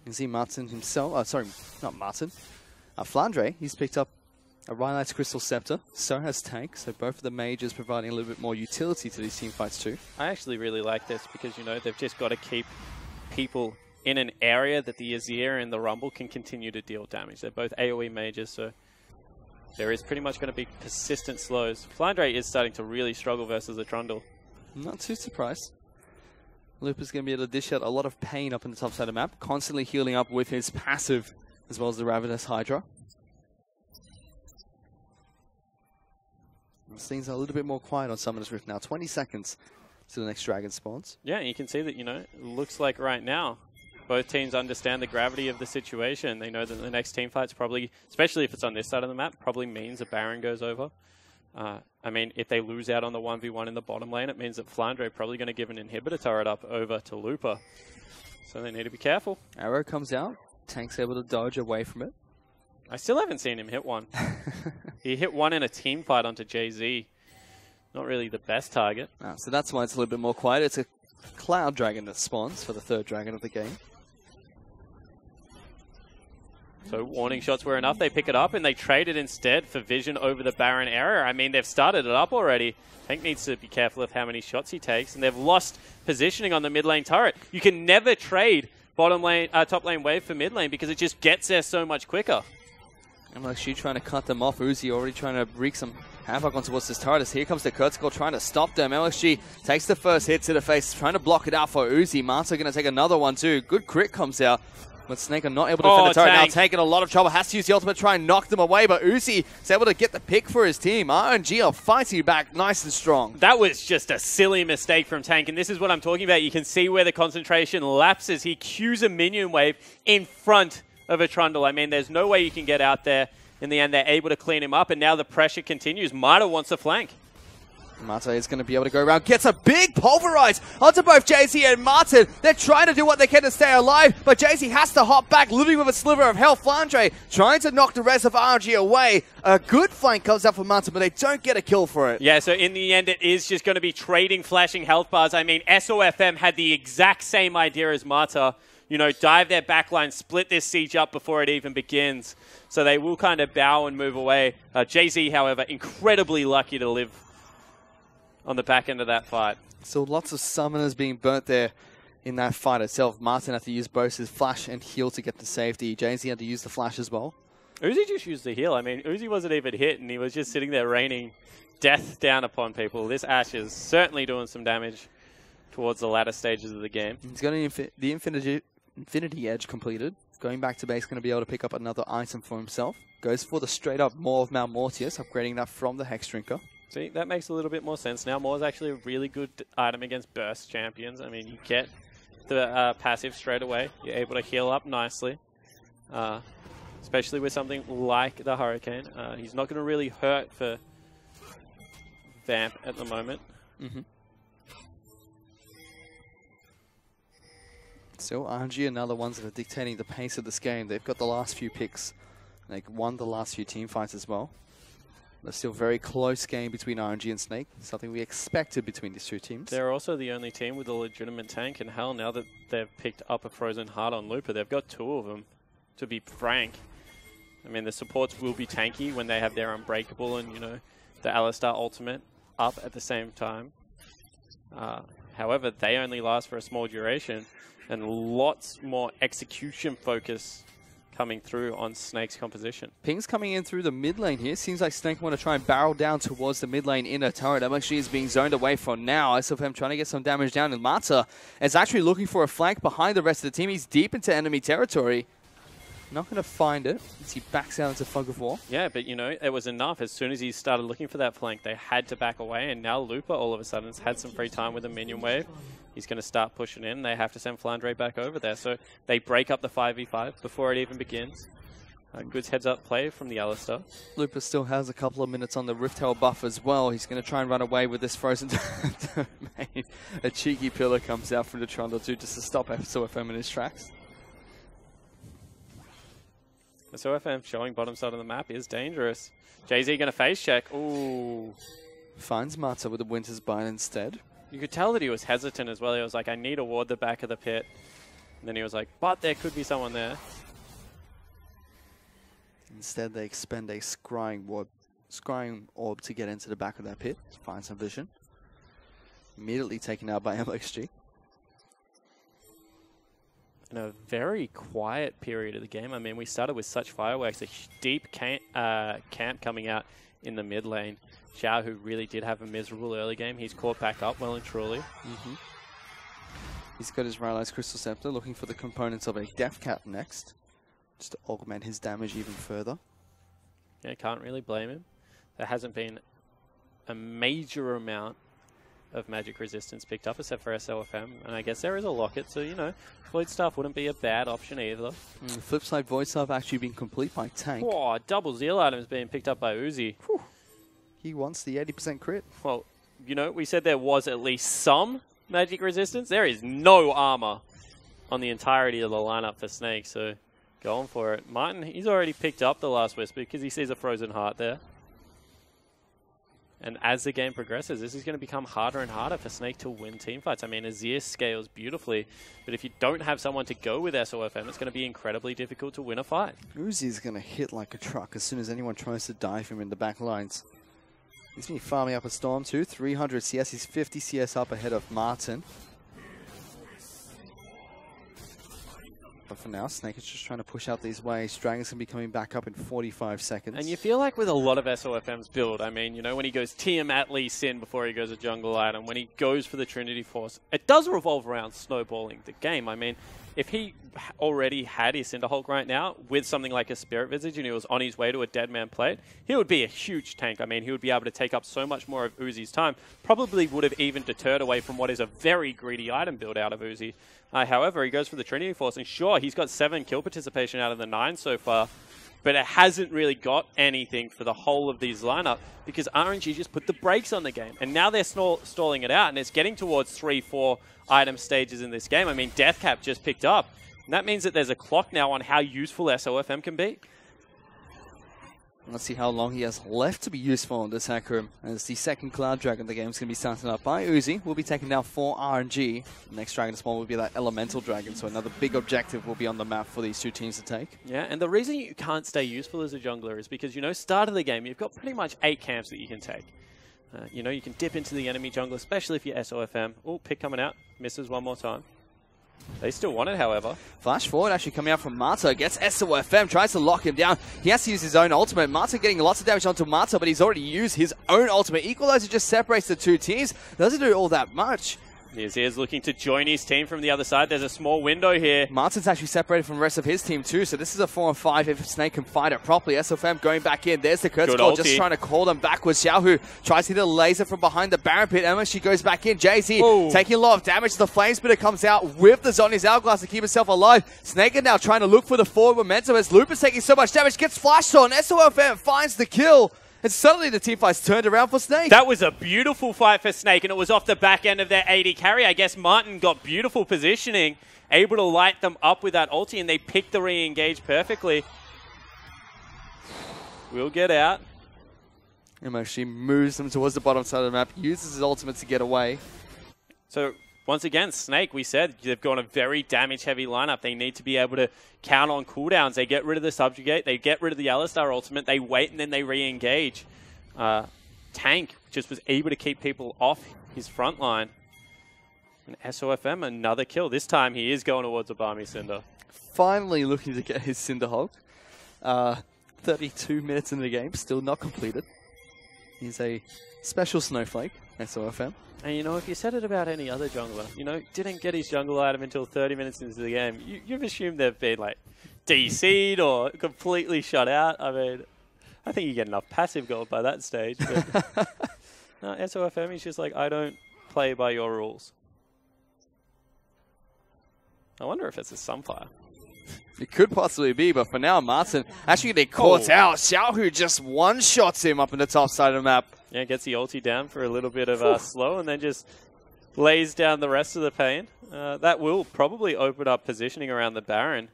can see Martin himself, sorry, not Martin. Flandre, he's picked up a Rhyolite's Crystal Scepter. So has Tank, so both of the mages providing a little bit more utility to these team fights too. I actually really like this because, you know, they've just got to keep people in an area that the Azir and the Rumble can continue to deal damage. They're both AoE mages, so there is pretty much going to be persistent slows. Flandre is starting to really struggle versus the Trundle. Not too surprised. Looper's going to be able to dish out a lot of pain up in the top side of the map, constantly healing up with his passive as well as the Ravenous Hydra. Things are a little bit more quiet on Summoner's Rift now. 20 seconds to the next Dragon spawns. Yeah, and you can see that, you know, it looks like right now both teams understand the gravity of the situation. They know that the next team fight's probably, especially if it's on this side of the map, probably means a Baron goes over. I mean, if they lose out on the 1v1 in the bottom lane, it means that Flandre probably going to give an inhibitor turret up over to Looper. So they need to be careful. Arrow comes out. Tank's able to dodge away from it. I still haven't seen him hit one. He hit one in a team fight onto Jay-Z. Not really the best target. So that's why it's a little bit more quiet. It's a Cloud Dragon that spawns for the third dragon of the game. So warning shots were enough. They pick it up and they trade it instead for vision over the Baron area. I mean, they've started it up already. Tank needs to be careful of how many shots he takes, and they've lost positioning on the mid lane turret. You can never trade bottom lane, top lane wave for mid lane because it just gets there so much quicker. MLXG trying to cut them off. Uzi already trying to wreak some havoc on towards this turret. As here comes the Kurtzgall trying to stop them. MLXG takes the first hit to the face, trying to block it out for Uzi. Marta going to take another one too. Good crit comes out. But Snake are not able to defend the turret. Tank. Now taking a lot of trouble. Has to use the ultimate to try and knock them away. But Uzi is able to get the pick for his team. RNG are fighting back nice and strong. That was just a silly mistake from Tank. And this is what I'm talking about. You can see where the concentration lapses. He cues a minion wave in front of a Trundle. I mean, there's no way you can get out there. In the end, they're able to clean him up. And now the pressure continues. Mata wants to flank. Mata is going to be able to go around. Gets a big pulverize onto both Jay-Z and Martin. They're trying to do what they can to stay alive, but Jay-Z has to hop back, living with a sliver of health. Flandre trying to knock the rest of RNG away. A good flank comes out for Martin, but they don't get a kill for it. Yeah, so in the end, it is just going to be trading flashing health bars. I mean, SOFM had the exact same idea as Mata. You know, dive their backline, split this siege up before it even begins. So they will kind of bow and move away. Jay-Z, however, incredibly lucky to live on the back end of that fight. So lots of summoners being burnt there in that fight itself. Martin had to use both his flash and heal to get the safety. Jay-Z had to use the flash as well. Uzi just used the heal. I mean, Uzi wasn't even hit, and he was just sitting there raining death down upon people. This Ashe is certainly doing some damage towards the latter stages of the game. He's got the Infinity Edge completed. Going back to base, going to be able to pick up another item for himself. Goes for the straight up Maw of Mount Mortius, upgrading that from the Hex Drinker. See, that makes a little bit more sense. Now, Maw is actually a really good item against burst champions. I mean, you get the passive straight away. You're able to heal up nicely, especially with something like the Hurricane. He's not going to really hurt for Vamp at the moment. Still, RNG are another ones that are dictating the pace of this game. They've got the last few picks. They've won the last few team fights as well. But still very close game between RNG and Snake. Something we expected between these two teams. They're also the only team with a legitimate tank. And hell, now that they've picked up a Frozen Heart on Looper, they've got two of them, to be frank. I mean, the supports will be tanky when they have their Unbreakable and, you know, the Alistar ultimate up at the same time. However, they only last for a small duration. And lots more execution focus coming through on Snake's composition. Ping's coming in through the mid lane here. Seems like Snake want to try and barrel down towards the mid lane inner turret. MXG is being zoned away for now. SFM trying to get some damage down, and Mata is actually looking for a flank behind the rest of the team. He's deep into enemy territory. Not going to find it as he backs out into Fog of War. Yeah, but you know, it was enough. As soon as he started looking for that flank, they had to back away, and now Looper all of a sudden has had some free time with a minion wave. He's going to start pushing in. They have to send Flandre back over there. So they break up the 5v5 before it even begins. Good heads-up play from the Alistar. Looper still has a couple of minutes on the Rift Tail buff as well. He's going to try and run away with this frozen domain. A cheeky pillar comes out from the Trundle too, just to stop SOFM in his tracks. SOFM showing bottom side of the map is dangerous. JZ going to face check. Ooh. Finds Mata with the Winter's Bite instead. You could tell that he was hesitant as well. He was like, I need to ward the back of the pit. And then he was like, but there could be someone there. Instead, they expend a scrying orb to get into the back of that pit to find some vision. Immediately taken out by MXG. In a very quiet period of the game. I mean, we started with such fireworks, a deep camp coming out in the mid lane. Xiao, who really did have a miserable early game, he's caught back up well and truly. He's got his Rylai's Crystal Scepter, looking for the components of a Death Cap next, just to augment his damage even further. Yeah, can't really blame him. There hasn't been a major amount of magic resistance picked up, except for SOFM, and I guess there is a Locket, so, you know, Void Staff wouldn't be a bad option either. The flip side, Void Staff actually been complete by Tank. Oh, double Zeal items being picked up by Uzi. Whew. He wants the 80% crit. Well, you know, we said there was at least some magic resistance. There is no armor on the entirety of the lineup for Snake, so going for it. Martin, he's already picked up the Last Whisper because he sees a Frozen Heart there. And as the game progresses, this is going to become harder and harder for Snake to win teamfights. I mean, Azir scales beautifully, but if you don't have someone to go with SOFM, it's going to be incredibly difficult to win a fight. Uzi's going to hit like a truck as soon as anyone tries to dive him in the back lines. He's been farming up a Storm too, 300 CS, he's 50 CS up ahead of Martin. But for now, Snake is just trying to push out these waves. Dragon's going to be coming back up in 45 seconds. And you feel like with a lot of SOFM's build, I mean, you know, when he goes Tiamat Lee Sin before he goes a jungle item, when he goes for the Trinity Force, it does revolve around snowballing the game. I mean, if he already had his Cinderhulk right now with something like a Spirit Visage and he was on his way to a Dead Man Plate, he would be a huge tank. I mean, he would be able to take up so much more of Uzi's time. Probably would have even deterred away from what is a very greedy item build out of Uzi. However, he goes for the Trinity Force, and sure, he's got 7 kill participation out of the 9 so far, but it hasn't really got anything for the whole of these lineup because RNG just put the brakes on the game. And now they're stalling it out, and it's getting towards 3-4 item stages in this game. I mean, Deathcap just picked up. And that means that there's a clock now on how useful SOFM can be. Let's see how long he has left to be useful in this hack room. As the second Cloud Dragon the game's going to be starting up by Uzi. Will be taking down 4 RNG. The next Dragon to spawn will be that Elemental Dragon, so another big objective will be on the map for these two teams to take. Yeah, and the reason you can't stay useful as a jungler is because, you know, start of the game, you've got pretty much 8 camps that you can take. You know, you can dip into the enemy jungle, especially if you're SOFM. Oh, pick coming out. Misses one more time. They still want it, however. Flash forward actually coming out from Mata. Gets SOFM, tries to lock him down. He has to use his own ultimate. Mata getting lots of damage onto Mata, but he's already used his own ultimate. Equalizer just separates the two teams. Doesn't do all that much. Here's looking to join his team from the other side. There's a small window here. Martin's actually separated from the rest of his team too, so this is a 4-on-5 if Snake can fight it properly. SOFM going back in. There's the curse call, just trying to call them backwards. Xiaohu tries to hit a laser from behind the Baron Pit. MSG goes back in. JZ taking a lot of damage. The Flame Spitter comes out with the Zhonya's Hourglass to keep himself alive. Snake are now trying to look for the forward momentum as Lupus taking so much damage. Gets flashed on. SOFM finds the kill. And suddenly the teamfight's turned around for Snake. That was a beautiful fight for Snake, and it was off the back end of their AD carry. I guess Martin got beautiful positioning, able to light them up with that ulti, and they picked the re-engage perfectly. We'll get out. MSG moves them towards the bottom side of the map, uses his ultimate to get away. So, once again, Snake, we said, they've got a very damage-heavy lineup. They need to be able to count on cooldowns. They get rid of the Subjugate, they get rid of the Alistar ultimate, they wait, and then they re-engage. Tank just was able to keep people off his front line. And SOFM, another kill. This time he is going towards a Barmy Cinder. Finally looking to get his Cinderhulk. 32 minutes in the game, still not completed. He's a special snowflake, SOFM. And you know, if you said it about any other jungler, you know, didn't get his jungle item until 30 minutes into the game, you've assumed they've been like DC'd or completely shut out. I mean, I think you get enough passive gold by that stage. But no, SOFM, he's just like, I don't play by your rules. I wonder if it's a Sunfire. It could possibly be, but for now, Martin actually getting caught out. Xiaohu just one-shots him up in the top side of the map. Yeah, gets the ulti down for a little bit of slow and then just lays down the rest of the pain. That will probably open up positioning around the Baron.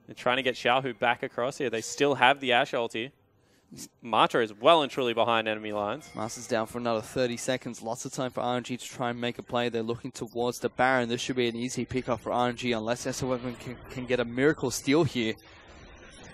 They're trying to get Xiaohu back across here. They still have the Ashe ulti. Mata is well and truly behind enemy lines. Master's down for another 30 seconds. Lots of time for RNG to try and make a play. They're looking towards the Baron. This should be an easy pickup for RNG unless SOFM can get a miracle steal here.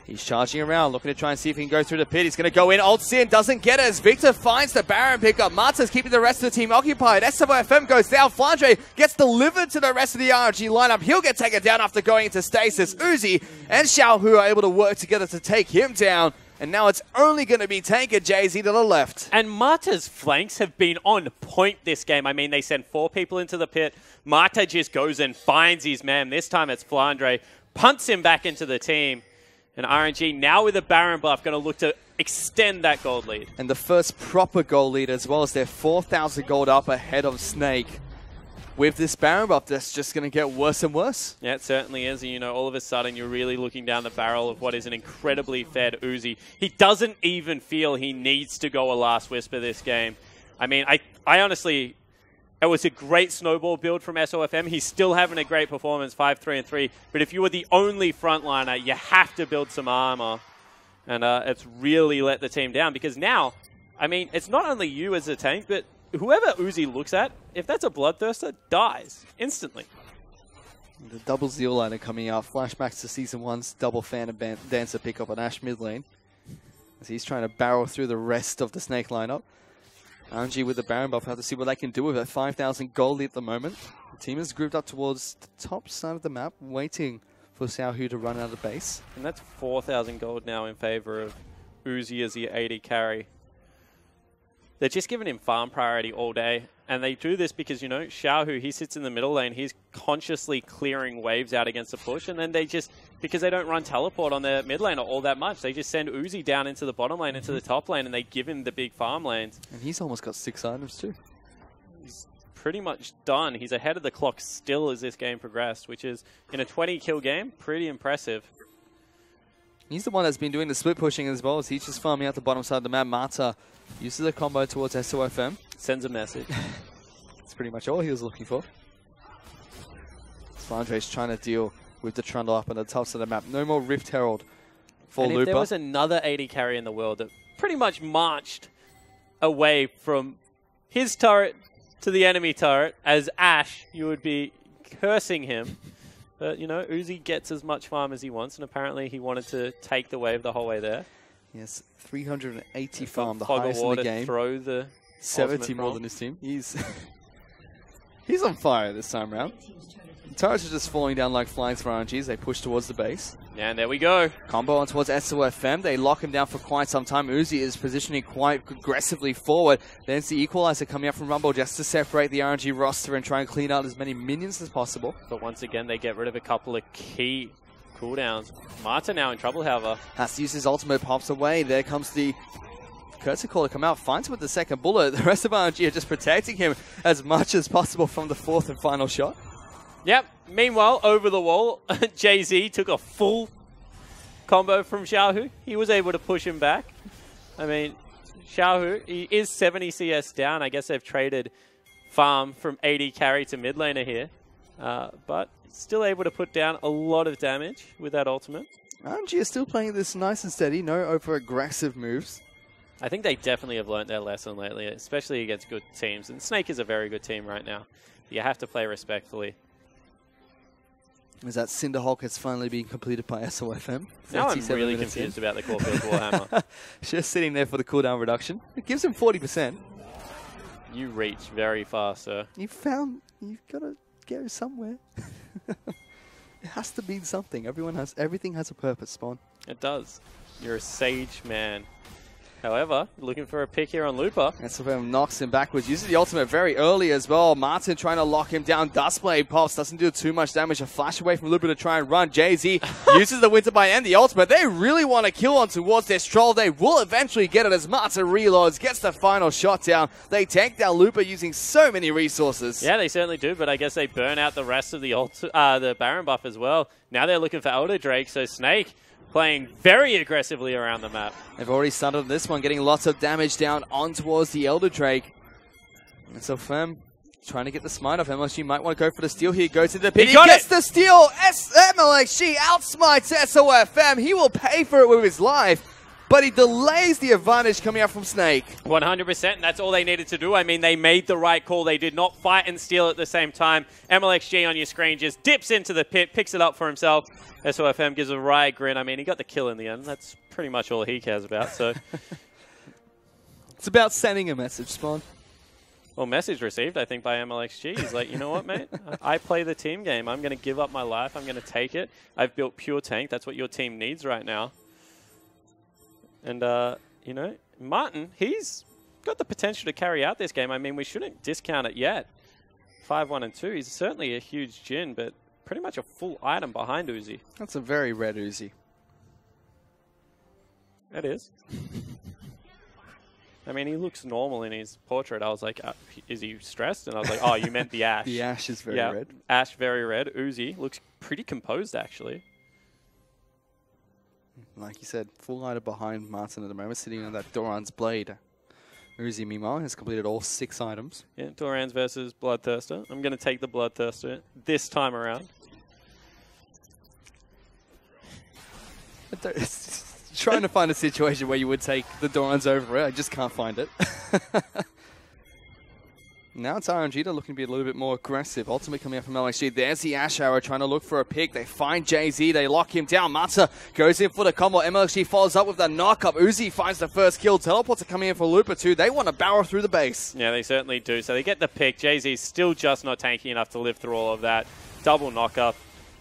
He's charging around, looking to try and see if he can go through the pit. He's going to go in, ults in, doesn't get it as Victor finds the Baron pickup. Marta's keeping the rest of the team occupied. SOFM goes down. Flandre gets delivered to the rest of the RNG lineup. He'll get taken down after going into stasis. Uzi and Xiaohu are able to work together to take him down. And now it's only going to be Tanker Jay-Z to the left. And Mata's flanks have been on point this game. I mean, they send 4 people into the pit. Mata just goes and finds his man. This time it's Flandre. Punts him back into the team. And RNG, now with a Baron buff, going to look to extend that gold lead. And the first proper gold lead, as well as their 4,000 gold up ahead of Snake. With this Baron buff, that's just going to get worse and worse. Yeah, it certainly is. And, you know, all of a sudden, you're really looking down the barrel of what is an incredibly fed Uzi. He doesn't even feel he needs to go a Last Whisper this game. I mean, I honestly... It was a great snowball build from SOFM. He's still having a great performance, 5-3-3. But if you were the only frontliner, you have to build some armor. And it's really let the team down. Because now, I mean, it's not only you as a tank, but whoever Uzi looks at, if that's a Bloodthirster, dies instantly. The double Zeal liner coming out. Flashbacks to Season 1's double Phantom Dancer pickup on Ashe mid lane. As he's trying to barrel through the rest of the Snake lineup. RNG with the Baron buff, have to see what they can do with it. 5,000 gold at the moment. The team is grouped up towards the top side of the map, waiting for Xiaohu to run out of base. And that's 4,000 gold now in favor of Uzi as the 80 carry. They're just giving him farm priority all day. And they do this because, you know, Xiaohu, he sits in the middle lane. He's consciously clearing waves out against the push. And then they just, because they don't run teleport on their mid lane all that much, they just send Uzi down into the bottom lane, into the top lane, and they give him the big farm lanes. And he's almost got 6 items too. He's pretty much done. He's ahead of the clock still as this game progressed, which is, in a 20-kill game, pretty impressive. He's the one that's been doing the split pushing as well, as he's just farming out the bottom side of the map. Mata uses a combo towards SOFM. Sends a message. That's pretty much all he was looking for. Flandre's trying to deal with the Trundle up on the top side of the map. No more Rift Herald for and Looper. If there was another 80 carry in the world that pretty much marched away from his turret to the enemy turret as Ashe, you would be cursing him. But, you know, Uzi gets as much farm as he wants, and apparently he wanted to take the wave the whole way there. Yes, 380 farm, the highest in the game. Throw the 70 more than his team. He's on fire this time around. The turrets are just falling down like flies for RNG as they push towards the base. And there we go. Combo on towards SOFM. They lock him down for quite some time. Uzi is positioning quite aggressively forward. Then it's the Equalizer coming up from Rumble just to separate the RNG roster and try and clean out as many minions as possible. But once again, they get rid of a couple of key cooldowns. Mata now in trouble, however. Has to use his ultimate, pops away. There comes the Courtesy Call to come out, finds him with the second bullet. The rest of RNG are just protecting him as much as possible from the 4th and final shot. Yep. Meanwhile, over the wall, Jay-Z took a full combo from Xiaohu. He was able to push him back. I mean, Xiaohu, he is 70 CS down. I guess they've traded farm from 80 carry to mid laner here. But still able to put down a lot of damage with that ultimate. RNG is still playing this nice and steady. No over-aggressive moves. I think they definitely have learned their lesson lately, especially against good teams. And Snake is a very good team right now. You have to play respectfully. As that Cinderhulk has finally been completed by SOFM. Now I'm really confused about the Caulfield Warhammer. Just sitting there for the cooldown reduction. It gives him 40%. You reach very far, sir. You've got to go somewhere. It has to mean something. Everything has a purpose, Spawn. It does. You're a sage man. However, looking for a pick here on Looper. SFM knocks him backwards. Uses the ultimate very early as well. Martin trying to lock him down. Dustblade pops. Doesn't do too much damage. A flash away from Looper to try and run. Jay-Z uses the Winter by end the ultimate. They really want to kill on towards this troll. They will eventually get it as Martin reloads. Gets the final shot down. They take down Looper using so many resources. Yeah, they certainly do, but I guess they burn out the rest of the Baron buff as well. Now they're looking for Elder Drake, so Snake playing very aggressively around the map. They've already started on this one, getting lots of damage down on towards the Elder Drake. And so Fem trying to get the smite off. MLXG might want to go for the steal here. Goes to the pit. He gets the steal. MLXG outsmites SOFM. He will pay for it with his life. But he delays the advantage coming out from Snake. 100%, and that's all they needed to do. I mean, they made the right call. They did not fight and steal at the same time. MLXG on your screen just dips into the pit, picks it up for himself. SOFM gives a wry grin. I mean, he got the kill in the end. That's pretty much all he cares about. So, it's about sending a message, Spawn. Well, message received, I think, by MLXG. He's like, you know what, mate? I play the team game. I'm going to give up my life. I'm going to take it. I've built pure tank. That's what your team needs right now. And, you know, Martin, he's got the potential to carry out this game. I mean, we shouldn't discount it yet. 5-1 and 2. He's certainly a huge Jhin, but pretty much a full item behind Uzi. That's a very red Uzi. It is. I mean, he looks normal in his portrait. I was like, is he stressed? And I was like, oh, you meant the Ash. The Ash is very red. Ash very red. Uzi looks pretty composed, actually. Like you said, full item behind Martin at the moment, sitting on that Doran's blade. Uzi, meanwhile, has completed all 6 items. Yeah, Doran's versus Bloodthirster. I'm going to take the Bloodthirster this time around. Trying to find a situation where you would take the Doran's over it. I just can't find it. Now it's RNG. They're looking to be a little bit more aggressive. Ultimate coming up from LXG. There's the Ash Arrow trying to look for a pick. They find Jay-Z. They lock him down. Mata goes in for the combo. MLXG follows up with the knock-up. Uzi finds the first kill. Teleports are coming in for Looper too. They want to barrel through the base. Yeah, they certainly do. So they get the pick. Jay-Z's still just not tanky enough to live through all of that. Double knock-up.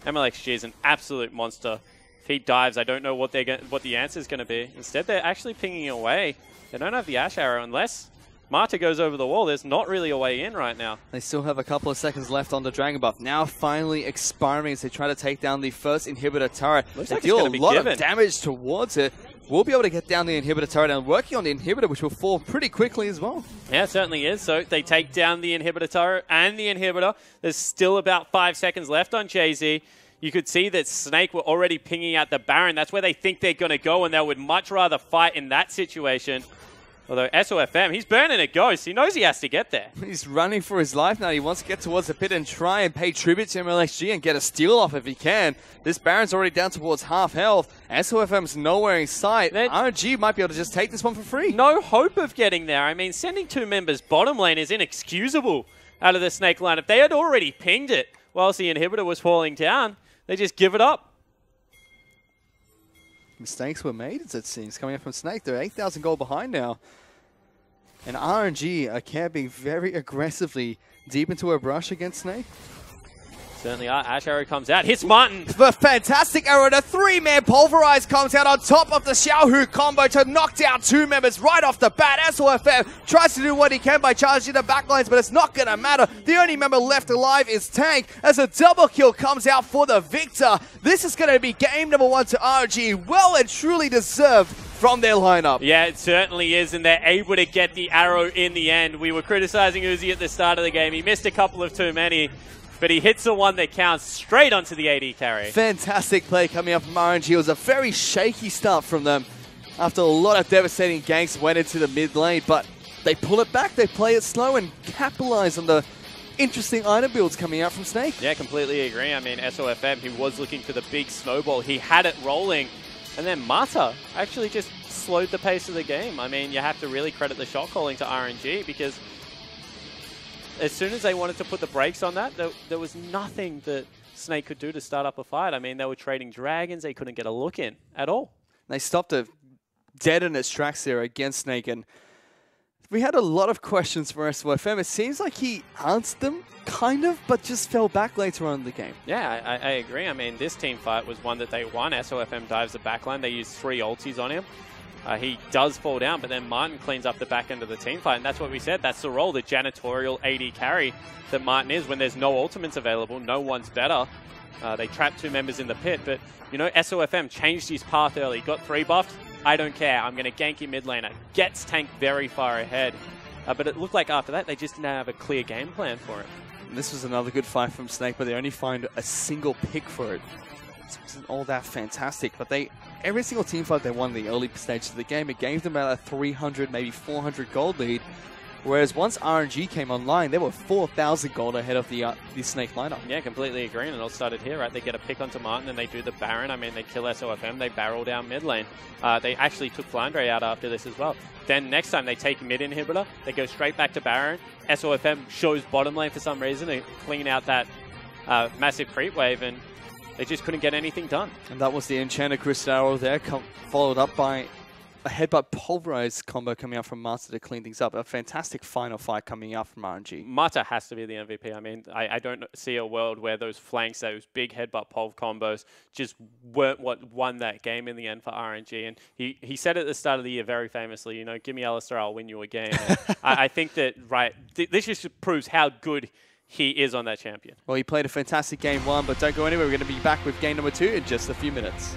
MLXG is an absolute monster. If he dives, I don't know what the answer is going to be. Instead, they're actually pinging away. They don't have the Ash Arrow unless Marta goes over the wall. There's not really a way in right now. They still have a couple of seconds left on the Dragon buff. Now finally expiring as they try to take down the first inhibitor turret. Looks they like deal a lot of damage towards it. We'll be able to get down the inhibitor turret and working on the inhibitor, which will fall pretty quickly as well. Yeah, it certainly is. So they take down the inhibitor turret and the inhibitor. There's still about 5 seconds left on Jay-Z. You could see that Snake were already pinging out the Baron. That's where they think they're going to go, and they would much rather fight in that situation. Although SOFM, he's burning a ghost. He knows he has to get there. He's running for his life now. He wants to get towards the pit and try and pay tribute to MLXG and get a steal off if he can. This Baron's already down towards half health. SOFM's nowhere in sight. RNG might be able to just take this one for free. No hope of getting there. I mean, sending 2 members bottom lane is inexcusable out of the Snake line. If they had already pinged it whilst the inhibitor was falling down, they just give it up. Mistakes were made, it seems, coming up from Snake. They're 8,000 gold behind now. And RNG are camping very aggressively deep into a brush against Snake. Certainly are. Ash Arrow comes out. Hits Martin. The fantastic arrow. The 3-man Pulverize comes out on top of the Xiaohu combo to knock down 2 members right off the bat. SOFM tries to do what he can by charging the backlines, but it's not going to matter. The only member left alive is Tank as a double kill comes out for the victor. This is going to be game number 1 to RNG. Well and truly deserved from their lineup. Yeah, it certainly is, and they're able to get the arrow in the end. We were criticizing Uzi at the start of the game. He missed a couple of too many, but he hits the one that counts straight onto the AD carry. Fantastic play coming up from RNG. It was a very shaky start from them after a lot of devastating ganks went into the mid lane, but they pull it back, they play it slow and capitalize on the interesting item builds coming out from Snake. Yeah, completely agree. I mean, SOFM, he was looking for the big snowball. He had it rolling, and then Mata actually just slowed the pace of the game. I mean, you have to really credit the shot calling to RNG because as soon as they wanted to put the brakes on that, there was nothing that Snake could do to start up a fight. I mean, they were trading dragons. They couldn't get a look in at all. They stopped it dead in its tracks there against Snake, and we had a lot of questions for SOFM. It seems like he answered them, kind of, but just fell back later on in the game. Yeah, I agree. I mean, this team fight was one that they won. SOFM dives the backline. They used 3 ultis on him. He does fall down, but then Martin cleans up the back end of the team fight, and that's what we said. That's the role, the janitorial AD carry that Martin is. When there's no ultimates available, no one's better. They trap 2 members in the pit, but, you know, SOFM changed his path early. Got 3 buffed. I don't care. I'm going to gank your mid laner. Gets tanked very far ahead. But it looked like after that, they just didn't have a clear game plan for it. And this was another good fight from Snake, but they only find a single pick for it. It wasn't all that fantastic, but every single team fight they won in the early stages of the game, it gave them about a 300, maybe 400 gold lead. Whereas once RNG came online, they were 4,000 gold ahead of the Snake lineup. Yeah, completely agree. And it all started here, right? They get a pick onto Martin, and they do the Baron. I mean, they kill SOFM. They barrel down mid lane. They actually took Flandre out after this as well. Then next time they take mid inhibitor, they go straight back to Baron. SOFM shows bottom lane for some reason. They clean out that massive creep wave, and they just couldn't get anything done. And that was the Enchanted Crystal there, followed up by a headbutt pulverize combo coming out from Mata to clean things up. A fantastic final fight coming out from RNG. Mata has to be the MVP. I mean, I don't see a world where those flanks, those big headbutt pulv combos just weren't what won that game in the end for RNG. And he said at the start of the year very famously, you know, give me Alistair, I'll win you a game. I think that, right, this just proves how good he is on that champion. Well, he played a fantastic game 1, but don't go anywhere. We're going to be back with game number 2 in just a few minutes.